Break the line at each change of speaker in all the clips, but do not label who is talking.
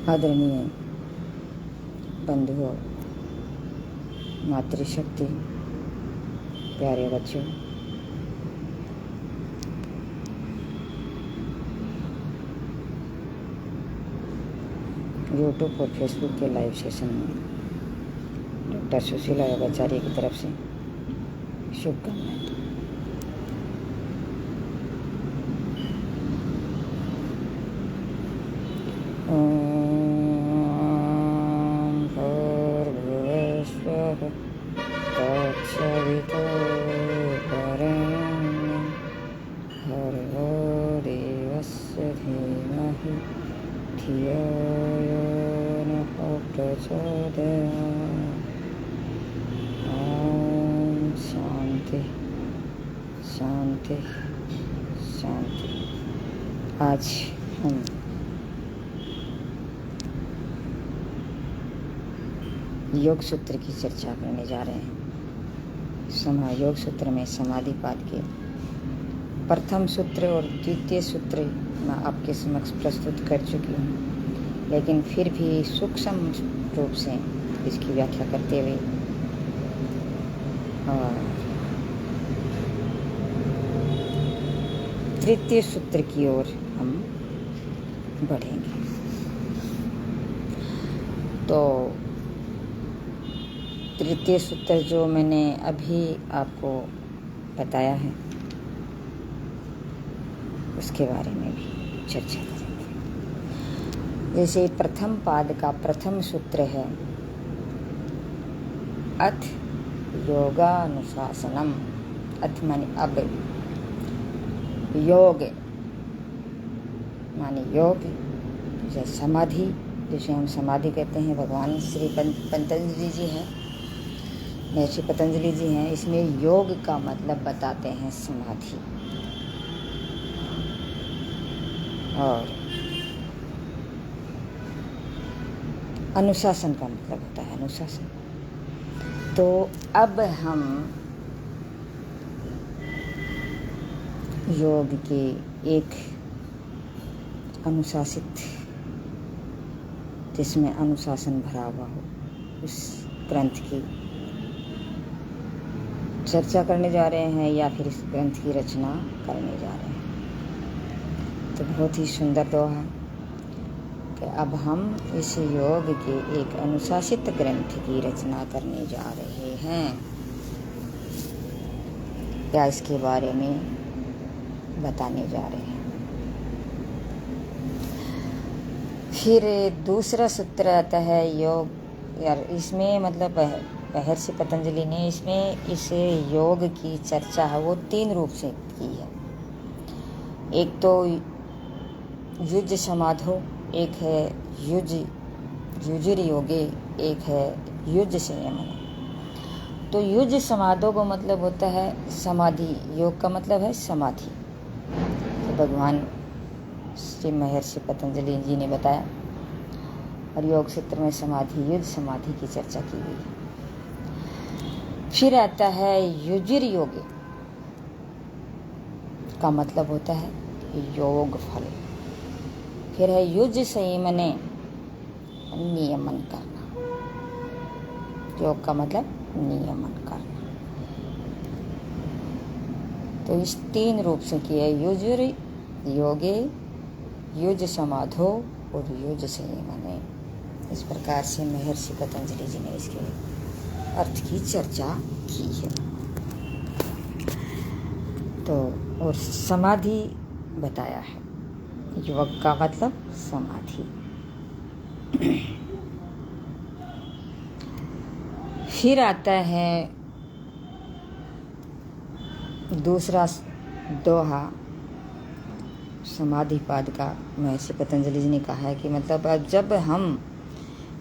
आदरणीय बंधुओं, मातृशक्ति, प्यारे बच्चों, यूट्यूब और फेसबुक के लाइव सेशन में डॉक्टर सुशीला योगाचार्य की तरफ से शुभकामनाएं। शांति शांति शांति। आज हम योग सूत्र की चर्चा करने जा रहे हैं। योग सूत्र में समाधिपाद के प्रथम सूत्र और द्वितीय सूत्र मैं आपके समक्ष प्रस्तुत कर चुकी हूँ, लेकिन फिर भी सूक्ष्म रूप से इसकी व्याख्या करते हुए और तृतीय सूत्र की ओर हम बढ़ेंगे। तो तृतीय सूत्र जो मैंने अभी आपको बताया है, उसके बारे में भी चर्चा करेंगे। जैसे प्रथम पाद का प्रथम सूत्र है अथ योगानुशासनम। अथ माने अब, योग माने योग, जैसे समाधि, जिसे हम समाधि कहते हैं। भगवान श्री पतंजलि जी हैं, महर्षि पतंजलि जी हैं, इसमें योग का मतलब बताते हैं समाधि। और अनुशासन का मतलब होता है अनुशासन। तो अब हम योग के एक अनुशासित, जिसमें अनुशासन भरा हुआ हो, उस ग्रंथ की चर्चा करने जा रहे हैं, या फिर इस ग्रंथ की रचना करने जा रहे हैं। तो बहुत ही सुंदर दोहा कि अब हम इस योग के एक अनुशासित ग्रंथ की रचना करने जा रहे हैं, या इसके बारे में बताने जा रहे हैं। फिर दूसरा सूत्र आता है योग, यार इसमें मतलब महर्षि पतंजलि ने इसमें इस योग की चर्चा है वो 3 रूप से की है। एक तो युज समाधो, एक है युजिर योगे, एक है युज संयमन। तो युज समाधो का मतलब होता है समाधि, योग का मतलब है समाधि। तो भगवान श्री महर्षि पतंजलि जी ने बताया, और योग सूत्र में समाधि, युज समाधि की चर्चा की गई है। फिर आता है युजिर योगे, का मतलब होता है योग फल। फिर है युज संयमने, नियमन करना। योग का मतलब नियमन करना। तो इस 3 रूप से किया, युजिर योगे, युज समाधो और युज संयमने। इस प्रकार से महर्षि पतंजलि जी ने इसके अर्थ की चर्चा की है। तो और समाधि बताया है, योग का मतलब समाधि। फिर आता है दूसरा दोहा समाधिपाद का। महर्षि पतंजलि जी ने कहा है कि मतलब अब जब हम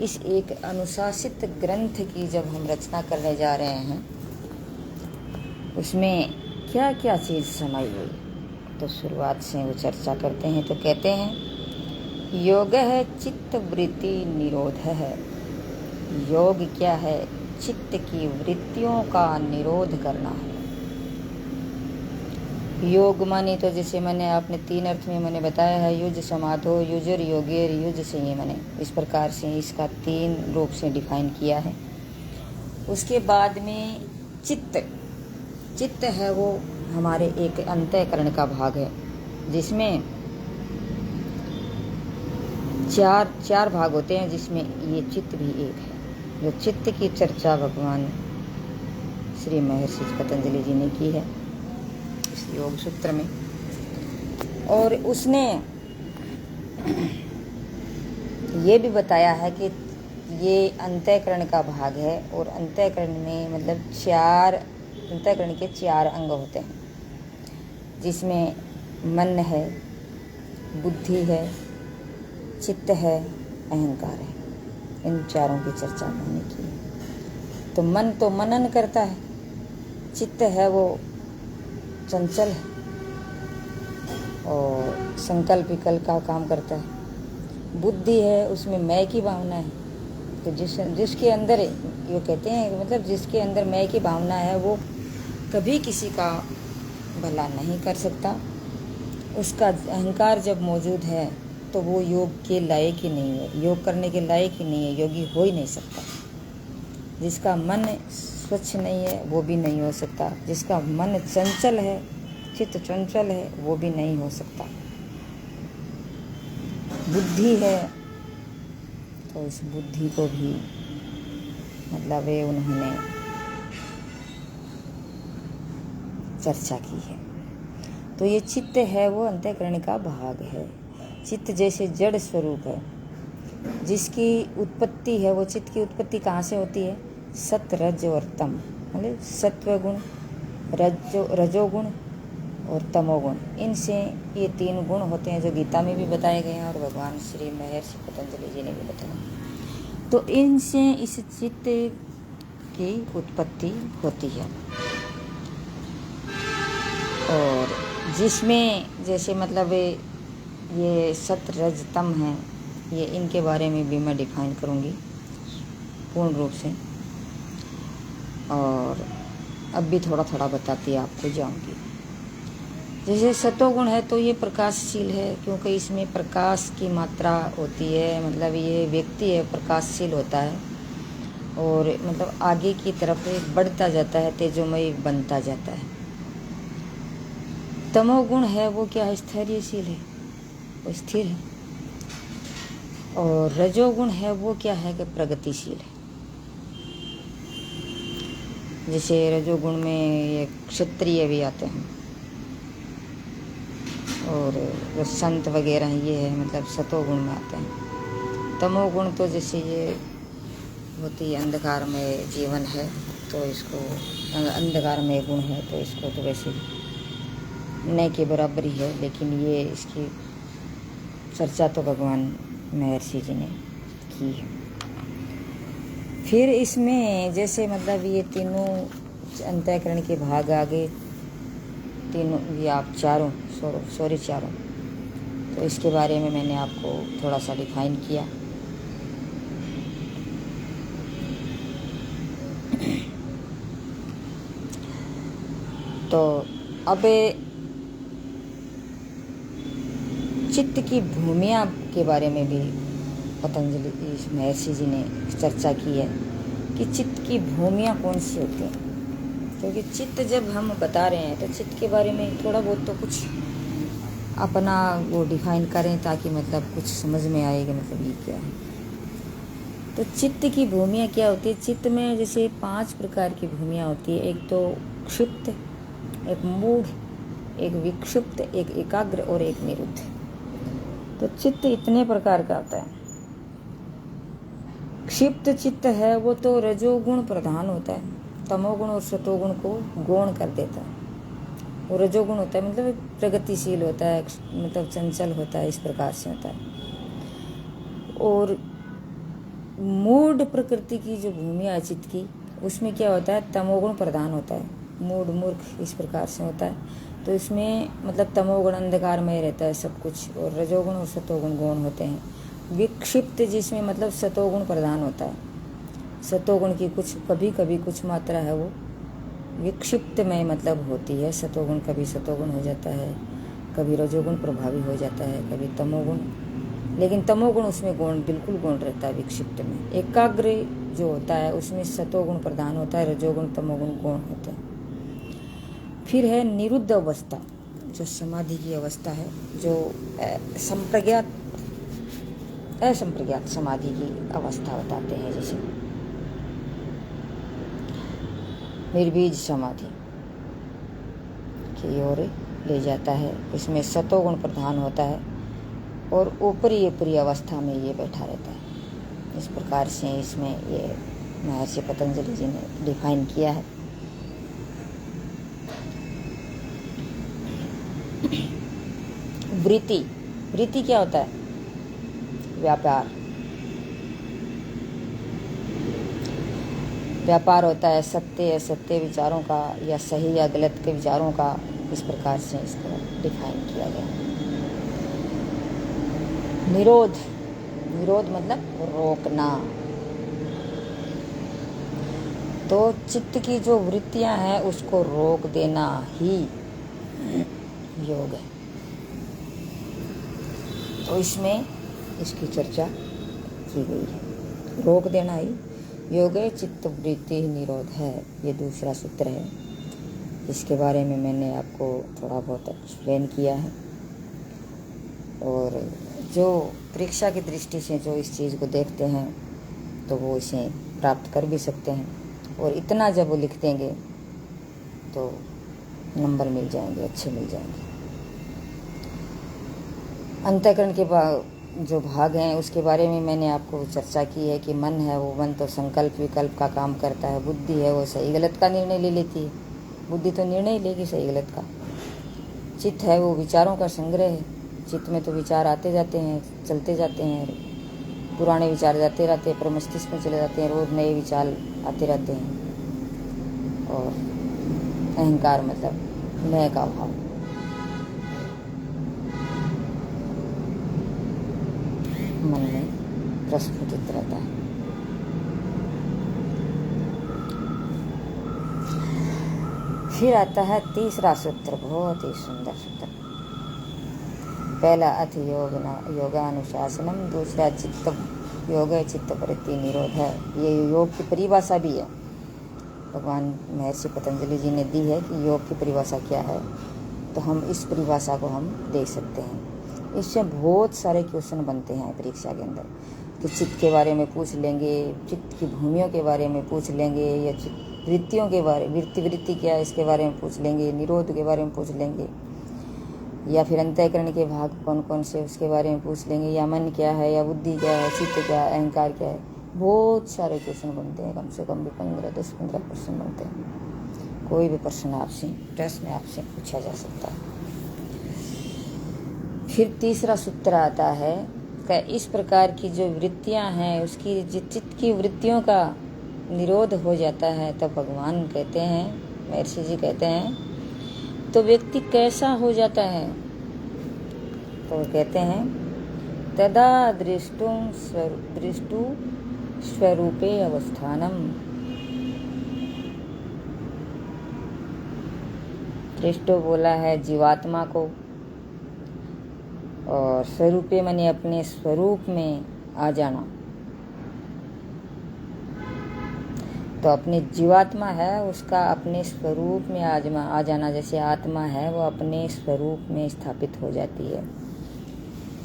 इस एक अनुशासित ग्रंथ की जब हम रचना करने जा रहे हैं, उसमें क्या क्या चीज़ समाई हुई, तो शुरुआत से वो चर्चा करते हैं। तो कहते हैं योग है चित्त वृत्ति निरोध है। योग क्या है? चित्त की वृत्तियों का निरोध करना है। योग माने तो जैसे मैंने आपने 3 अर्थ में मैंने बताया है, युज समाधो युजर योगेर युज से, ये मैंने इस प्रकार से इसका 3 रूप से डिफाइन किया है। उसके बाद में चित्त है वो हमारे एक अंतःकरण का भाग है, जिसमें चार भाग होते हैं, जिसमें ये चित्त भी एक है। जो चित्त की चर्चा भगवान श्री महर्षि पतंजलि जी ने की है इस योग सूत्र में, और उसने ये भी बताया है कि ये अंतःकरण का भाग है, और अंतःकरण में मतलब अंतःकरण के 4 अंग होते हैं, जिसमें मन है, बुद्धि है, चित्त है, अहंकार है। इन चारों की चर्चा मैंने की है। तो मन तो मनन करता है, चित्त है वो चंचल है और संकल्प विकल्प का काम करता है। बुद्धि है, उसमें मैं की भावना है। तो जिसके अंदर ये कहते हैं मतलब जिसके अंदर मैं की भावना है वो कभी किसी का भला नहीं कर सकता। उसका अहंकार जब मौजूद है तो वो योग के लायक ही नहीं है, योग करने के लायक ही नहीं है, योगी हो ही नहीं सकता। जिसका मन स्वच्छ नहीं है वो भी नहीं हो सकता। जिसका मन चंचल है, चित्त चंचल है, वो भी नहीं हो सकता। बुद्धि है तो इस बुद्धि को भी मतलब ये उन्होंने चर्चा की है। तो ये चित्त है वो अंतःकरण का भाग है। चित्त जैसे जड़ स्वरूप है, जिसकी उत्पत्ति है वो चित्त की उत्पत्ति कहाँ से होती है? सत, रज और तम, मतलब सत्व गुण, रजोगुण और तमोगुण। इनसे ये 3 गुण होते हैं जो गीता में भी बताए गए हैं और भगवान श्री महर्षि पतंजलि जी ने भी बताया। तो इनसे इस चित्त की उत्पत्ति होती है, और जिसमें जैसे मतलब ये सत, रज, तम है, ये इनके बारे में भी मैं डिफाइन करूँगी पूर्ण रूप से, और अब भी थोड़ा थोड़ा बताती आपको जाऊँगी। जैसे सतोगुण है तो ये प्रकाशशील है, क्योंकि इसमें प्रकाश की मात्रा होती है, मतलब ये व्यक्ति है प्रकाशशील होता है और मतलब आगे की तरफ बढ़ता जाता है, तेजोमय बनता जाता है। तमोगुण है वो क्या है? स्थैर्यशील है, वो स्थिर है। और रजोगुण है वो क्या है कि प्रगतिशील है। जैसे रजोगुण में ये क्षत्रिय भी आते हैं और जो संत वगैरह ये है मतलब सतोगुण में आते हैं। तमोगुण तो जैसे ये होती अंधकार में जीवन है तो इसको अंधकार में गुण है तो इसको तो वैसे न के बराबर ही है, लेकिन ये इसकी चर्चा तो भगवान महर्षि जी ने की है। फिर इसमें जैसे मतलब ये तीनों अंतःकरण के भाग आगे तीनों या चारों तो इसके बारे में मैंने आपको थोड़ा सा डिफाइन किया। तो अब चित्त की भूमिया के बारे में भी पतंजलि महर्षि जी ने चर्चा की है कि चित्त की भूमिया कौन सी होती है। क्योंकि चित्त जब हम बता रहे हैं तो चित्त के बारे में थोड़ा बहुत तो कुछ अपना वो डिफाइन करें ताकि मतलब कुछ समझ में आएगा मतलब ये क्या है। तो चित्त की भूमिया क्या होती है? चित्त में जैसे 5 प्रकार की भूमिया होती है। एक तो क्षिप्त, एक मूढ़, एक विक्षिप्त, एक एकाग्र और एक निरुद्ध। तो चित्त इतने प्रकार का होता है। क्षिप्त चित्त है वो तो रजोगुण प्रधान होता है, तमोगुण और सतोगुण को गौण कर देता है। वो रजोगुण होता है मतलब प्रगतिशील होता है, मतलब चंचल होता है, इस प्रकार से होता है। और मूढ़ प्रकृति की जो भूमिया है चित्त की, उसमें क्या होता है? तमोगुण प्रधान होता है, मूढ़ मूर्ख इस प्रकार से होता है। तो इसमें मतलब तमोगुण अंधकार में रहता है सब कुछ, और रजोगुण और सतोगुण गौण होते हैं। विक्षिप्त जिसमें मतलब सतोगुण प्रधान होता है, सतोगुण की कुछ कभी कभी कुछ मात्रा है वो विक्षिप्त में मतलब होती है। सतोगुण कभी सतोगुण हो जाता है, कभी रजोगुण प्रभावी हो जाता है, कभी तमोगुण, लेकिन तमोगुण उसमें गुण बिल्कुल गुण रहता है विक्षिप्त में। एकाग्र जो होता है उसमें सतोगुण प्रधान होता है, रजोगुण तमोगुण गुण होते हैं। फिर है निरुद्ध अवस्था, जो समाधि की अवस्था है, जो संप्रज्ञात असंप्रज्ञात समाधि की अवस्था बताते हैं, जैसे निर्बीज समाधि की ओर ले जाता है। इसमें सतोगुण प्रधान होता है और ऊपरी ऊपरी अवस्था में ये बैठा रहता है। इस प्रकार से इसमें ये महर्षि पतंजलि जी ने डिफाइन किया है। वृत्ति, वृत्ति क्या होता है? व्यापार, व्यापार होता है सत्य असत्य विचारों का या सही या गलत के विचारों का। इस प्रकार से इसको डिफाइन किया गया। निरोध, निरोध मतलब रोकना। तो चित्त की जो वृत्तियां हैं उसको रोक देना ही योग है। तो इसमें इसकी चर्चा की गई है। रोक देना ही योग है, चित्त वृत्ति निरोध है, ये दूसरा सूत्र है। इसके बारे में मैंने आपको थोड़ा बहुत एक्सप्लेन किया है। और जो परीक्षा की दृष्टि से जो इस चीज़ को देखते हैं तो वो इसे प्राप्त कर भी सकते हैं। और इतना जब वो लिख देंगे तो नंबर मिल जाएंगे, अच्छे मिल जाएंगे। अंतःकरण के जो भाग हैं उसके बारे में मैंने आपको चर्चा की है कि मन है, वो मन तो संकल्प विकल्प का काम करता है। बुद्धि है, वो सही गलत का निर्णय ले लेती है। बुद्धि तो निर्णय ही लेगी सही गलत का। चित्त है, वो विचारों का संग्रह है। चित्त में तो विचार आते जाते हैं, चलते जाते हैं, पुराने विचार जाते रहते हैं, पर मस्तिष्क में चले जाते हैं, रोज नए विचार आते रहते हैं। और अहंकार मतलब मैं का भाव, मन में प्रस्फुटित रहता है। फिर आता है तीसरा सूत्र, बहुत ही सुंदर सूत्र। पहला अथ योगानुशासनम, दूसरा चित्त योग है, चित्त वृत्ति निरोध है। ये योग की परिभाषा भी है, भगवान महर्षि पतंजलि जी ने दी है कि योग की परिभाषा क्या है। तो हम इस परिभाषा को हम देख सकते हैं। इससे बहुत सारे क्वेश्चन बनते हैं परीक्षा के अंदर कि चित्त के बारे में पूछ लेंगे, चित्त की भूमियों के बारे में पूछ लेंगे, या वृत्तियों के बारे में, वृत्ति क्या है इसके बारे में पूछ लेंगे, निरोध के बारे में पूछ लेंगे, या फिर अंतःकरण के भाग कौन कौन से उसके बारे में पूछ लेंगे, या मन क्या है, या बुद्धि क्या है, चित्त क्या है, अहंकार क्या है। बहुत सारे क्वेश्चन बनते हैं, कम से कम भी 10-15 प्रश्न बनते हैं। कोई भी प्रश्न आपसे टेस्ट में आपसे पूछा जा सकता है। फिर तीसरा सूत्र आता है कि इस प्रकार की जो वृत्तियां हैं उसकी चित्त की वृत्तियों का निरोध हो जाता है। तो भगवान कहते हैं, महर्षि जी कहते हैं, तो व्यक्ति कैसा हो जाता है? तो कहते हैं तदा दृष्टु स्वरूपे अवस्थानम। दृष्टो बोला है जीवात्मा को, और स्वरूपे माने अपने स्वरूप में आ जाना। तो अपने जीवात्मा है उसका अपने स्वरूप में आ जाना, जैसे आत्मा है वो अपने स्वरूप में स्थापित हो जाती है।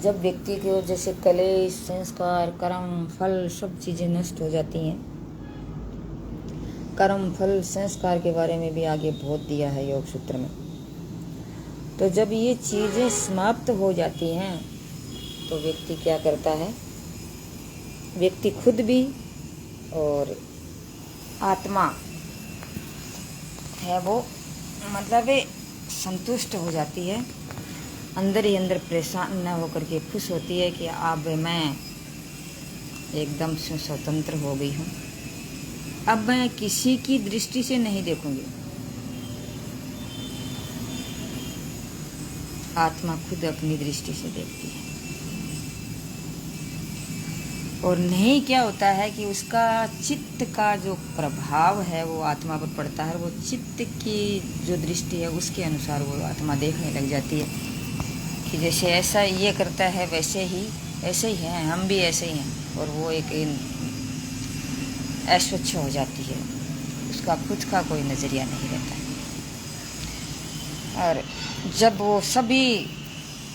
जब व्यक्ति को जैसे कलेश संस्कार कर्म फल सब चीज़ें नष्ट हो जाती हैं। कर्म फल संस्कार के बारे में भी आगे बहुत दिया है योग सूत्र में। तो जब ये चीज़ें समाप्त हो जाती हैं तो व्यक्ति क्या करता है? व्यक्ति खुद भी और आत्मा है वो मतलब संतुष्ट हो जाती है, अंदर ही अंदर परेशान न होकर के खुश होती है कि अब मैं एकदम से स्वतंत्र हो गई हूँ। अब मैं किसी की दृष्टि से नहीं देखूंगी। आत्मा खुद अपनी दृष्टि से देखती है। और नहीं क्या होता है कि उसका चित्त का जो प्रभाव है वो आत्मा पर पड़ता है, वो चित्त की जो दृष्टि है उसके अनुसार वो आत्मा देखने लग जाती है कि जैसे ऐसा ये करता है वैसे ही ऐसे ही हैं, हम भी ऐसे ही हैं, और वो एक अस्वच्छ हो जाती है, उसका खुद का कोई नज़रिया नहीं रहता है। और जब वो सभी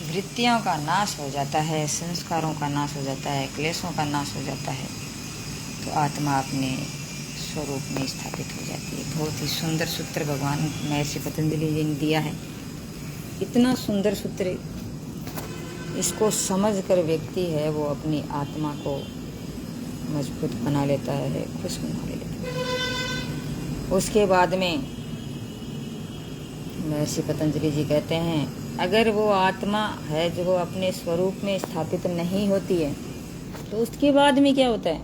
वृत्तियों का नाश हो जाता है, संस्कारों का नाश हो जाता है, क्लेशों का नाश हो जाता है, तो आत्मा अपने स्वरूप में स्थापित हो जाती है। बहुत ही सुंदर सूत्र भगवान महर्षि पतंजलि जी ने दिया है। इतना सुंदर सूत्र, इसको समझकर व्यक्ति है वो अपनी आत्मा को मजबूत बना लेता है, खुश बना लेता है। उसके बाद में महर्षि पतंजलि जी कहते हैं, अगर वो आत्मा है जो अपने स्वरूप में स्थापित नहीं होती है तो उसके बाद में क्या होता है?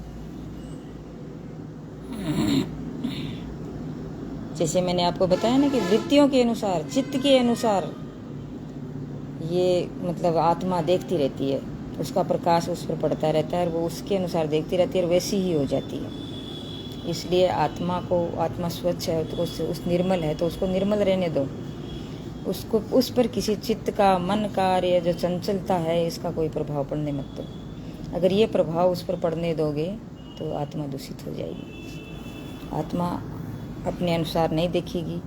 जैसे मैंने आपको बताया ना कि वृत्तियों के अनुसार, चित्त के अनुसार ये मतलब आत्मा देखती रहती है, उसका प्रकाश उस पर पड़ता रहता है और वो उसके अनुसार देखती रहती है और वैसी ही हो जाती है। इसलिए आत्मा को, आत्मा स्वच्छ है तो उस निर्मल है तो उसको निर्मल रहने दो, उसको उस पर किसी चित्त का, मन का या जो चंचलता है इसका कोई प्रभाव पड़ने मत दो। अगर ये प्रभाव उस पर पड़ने दोगे तो आत्मा दूषित हो जाएगी, आत्मा अपने अनुसार नहीं देखेगी,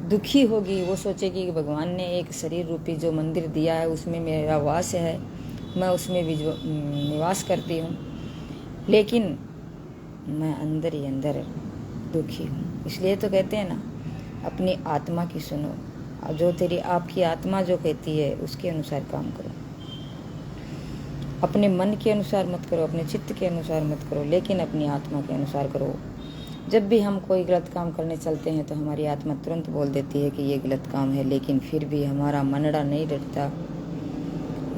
दुखी होगी। वो सोचेगी कि भगवान ने एक शरीर रूपी जो मंदिर दिया है उसमें मेरा वास है, मैं उसमें निवास करती हूँ, लेकिन मैं अंदर ही अंदर दुखी हूँ। इसलिए तो कहते हैं ना, अपनी आत्मा की सुनो, जो तेरी आपकी आत्मा जो कहती है उसके अनुसार काम करो, अपने मन के अनुसार मत करो, अपने चित्त के अनुसार मत करो, लेकिन अपनी आत्मा के अनुसार करो। जब भी हम कोई गलत काम करने चलते हैं तो हमारी आत्मा तुरंत बोल देती है कि ये गलत काम है, लेकिन फिर भी हमारा मनड़ा नहीं डरता,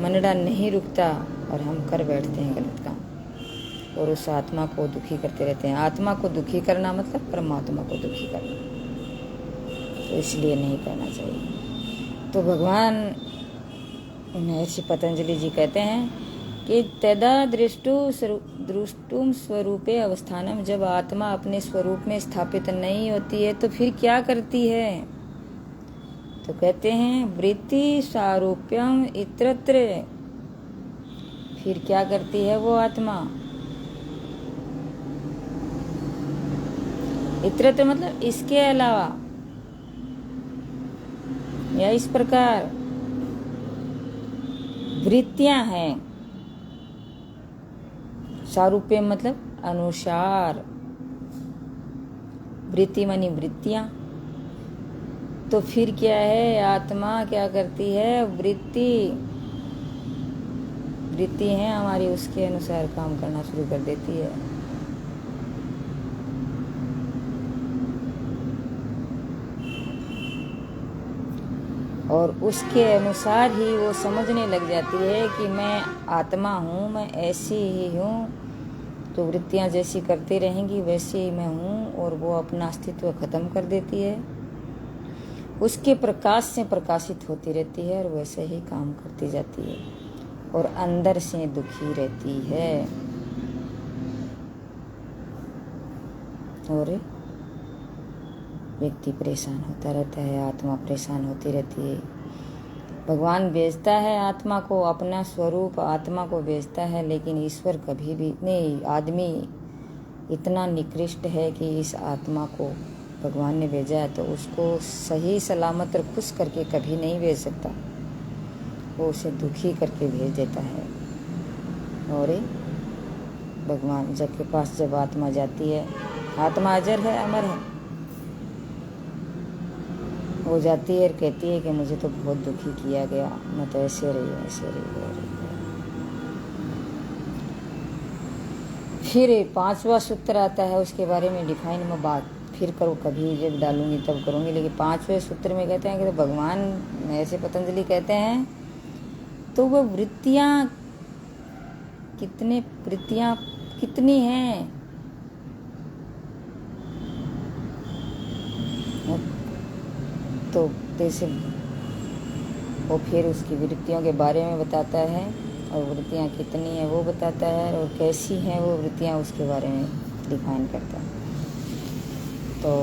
मनड़ा नहीं रुकता और हम कर बैठते हैं गलत काम और उस आत्मा को दुखी करते रहते हैं। आत्मा को दुखी करना मतलब परमात्मा को दुखी करना, तो इसलिए नहीं करना चाहिए। तो भगवान महर्षि पतंजलि जी कहते हैं कि तदा दृष्टुम स्वरूपे अवस्थानम, जब आत्मा अपने स्वरूप में स्थापित नहीं होती है तो फिर क्या करती है? तो कहते हैं वृत्ति सारूप्यम इत्रत्र, फिर क्या करती है वो आत्मा? इत्रत्र मतलब इसके अलावा या इस प्रकार वृत्तियां हैं। सारूप्य मतलब अनुसार, वृत्ति मानी वृत्तियां। तो फिर क्या है? आत्मा क्या करती है? वृत्ति है हमारी, उसके अनुसार काम करना शुरू कर देती है। और उसके अनुसार ही वो समझने लग जाती है कि मैं आत्मा हूँ, मैं ऐसी ही हूँ, तो वृत्तियाँ जैसी करती रहेंगी वैसे ही मैं हूँ, और वो अपना अस्तित्व खत्म कर देती है, उसके प्रकाश से प्रकाशित होती रहती है और वैसे ही काम करती जाती है और अंदर से दुखी रहती है। और व्यक्ति परेशान होता रहता है, आत्मा परेशान होती रहती है। भगवान भेजता है आत्मा को, अपना स्वरूप आत्मा को भेजता है, लेकिन ईश्वर कभी भी नहीं, आदमी इतना निकृष्ट है कि इस आत्मा को भगवान ने भेजा है तो उसको सही सलामत और खुश करके कभी नहीं भेज सकता, वो उसे दुखी करके भेज देता है। और भगवान जब के पास जब आत्मा जाती है, आत्मा अजर है, अमर है, वो जाती है और कहती है कि मुझे तो बहुत दुखी किया गया, मैं तो ऐसे रही ऐसे रही। फिर 5वां सूत्र आता है, उसके बारे में डिफाइन में बात फिर करूँ, कभी जब डालूंगी तब करूँगी। लेकिन 5वें सूत्र में कहते हैं कि तो भगवान ऐसे पतंजलि कहते हैं, तो वो वृत्तियाँ कितनी हैं? तो जैसे वो फिर उसकी वृत्तियों के बारे में बताता है और वृत्तियाँ कितनी हैं वो बताता है, और कैसी हैं वो वृत्तियाँ उसके बारे में डिफाइन करता है। तो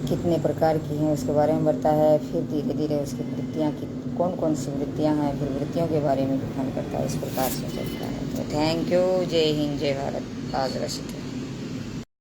कितने प्रकार की हैं उसके बारे में बताता है। फिर धीरे धीरे उसकी वृत्तियाँ की कौन कौन सी वृत्तियाँ हैं, फिर वृत्तियों के बारे में डिफाइन करता है। इस प्रकार से चलता है। तो थैंक यू। जय हिंद, जय भारत। आज रशिक।